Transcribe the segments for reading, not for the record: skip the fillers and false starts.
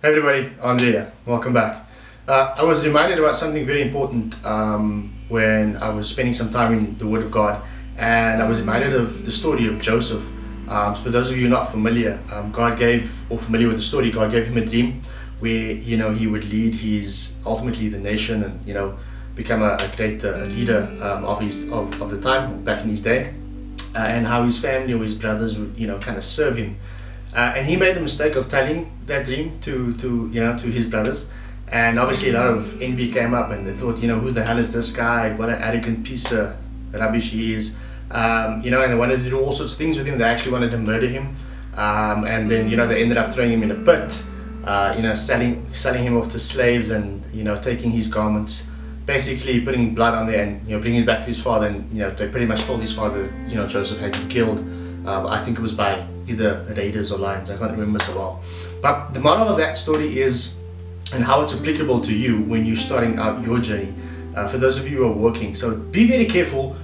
Hey everybody, Andre here. Welcome back. I was reminded about something very important when I was spending some time in the Word of God, and I was reminded of the story of Joseph. For those of you not familiar, familiar with the story, God gave him a dream where he would lead ultimately the nation, and become a great leader of the time back in his day, and how his family or his brothers would kind of serve him. And he made the mistake of telling that dream to his brothers, and obviously a lot of envy came up, and they thought, who the hell is this guy? What an arrogant piece of rubbish he is. And they wanted to do all sorts of things with him. They actually wanted to murder him, and then they ended up throwing him in a pit, selling him off to slaves, and taking his garments, basically putting blood on there, and bringing it back to his father. And they pretty much told his father that Joseph had been killed. I think it was by either raiders or lions, I can't remember so well. But the moral of that story is, and how it's applicable to you when you're starting out your journey, for those of you who are working. So be very careful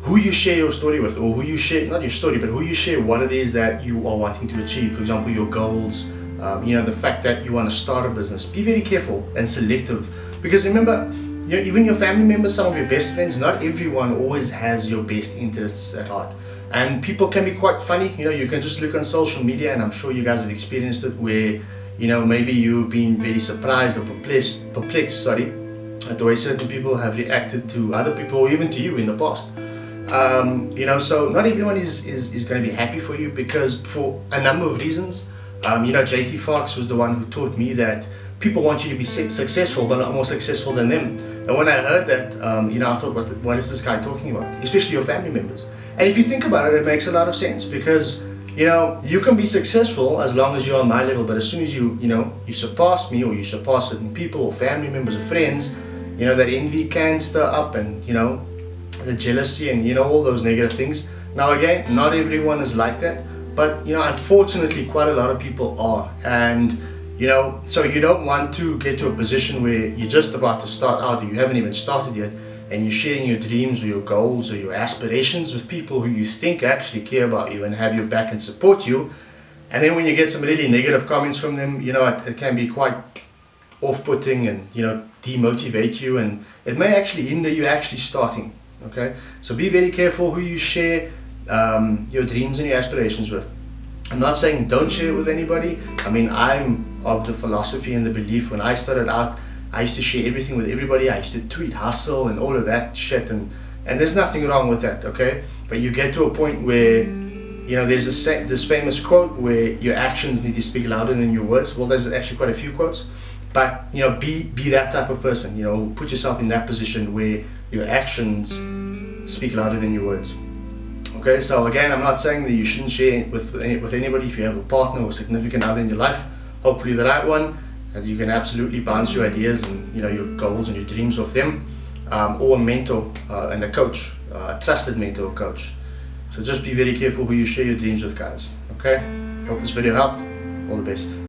who you share your story with, or who you share, not your story, but who you share what it is that you are wanting to achieve. For example, your goals, the fact that you want to start a business. Be very careful and selective, because remember, even your family members, some of your best friends, not everyone always has your best interests at heart. And people can be quite funny. You can just look on social media, and I'm sure you guys have experienced it, where maybe you've been very surprised or perplexed at the way certain people have reacted to other people, or even to you in the past. So not everyone is going to be happy for you, because for a number of reasons. JT Fox was the one who taught me that people want you to be successful, but not more successful than them. And when I heard that, I thought, what is this guy talking about? Especially your family members. And if you think about it, it makes a lot of sense, because you can be successful as long as you're on my level, but as soon as you surpass me, or you surpass certain people or family members or friends, that envy can stir up, and the jealousy, and all those negative things. Now again, not everyone is like that, but unfortunately quite a lot of people are. And so you don't want to get to a position where you're just about to start out, or you haven't even started yet, and you're sharing your dreams or your goals or your aspirations with people who you think actually care about you and have your back and support you. And then when you get some really negative comments from them, it can be quite off-putting, and demotivate you, and it may actually hinder you actually starting. Okay, so be very careful who you share your dreams and your aspirations with. I'm not saying don't share it with anybody. I mean, I'm of the philosophy and the belief, when I started out, I used to share everything with everybody. I used to tweet hustle and all of that shit, and there's nothing wrong with that, okay? But you get to a point where there's this famous quote where your actions need to speak louder than your words. Well, there's actually quite a few quotes, but be that type of person. Put yourself in that position where your actions speak louder than your words. Okay, so again, I'm not saying that you shouldn't share with anybody. If you have a partner or significant other in your life, hopefully the right one, as you can absolutely bounce your ideas and your goals and your dreams off them, or a mentor and a coach, a trusted mentor or coach. So just be very careful who you share your dreams with, guys. Okay, hope this video helped. All the best.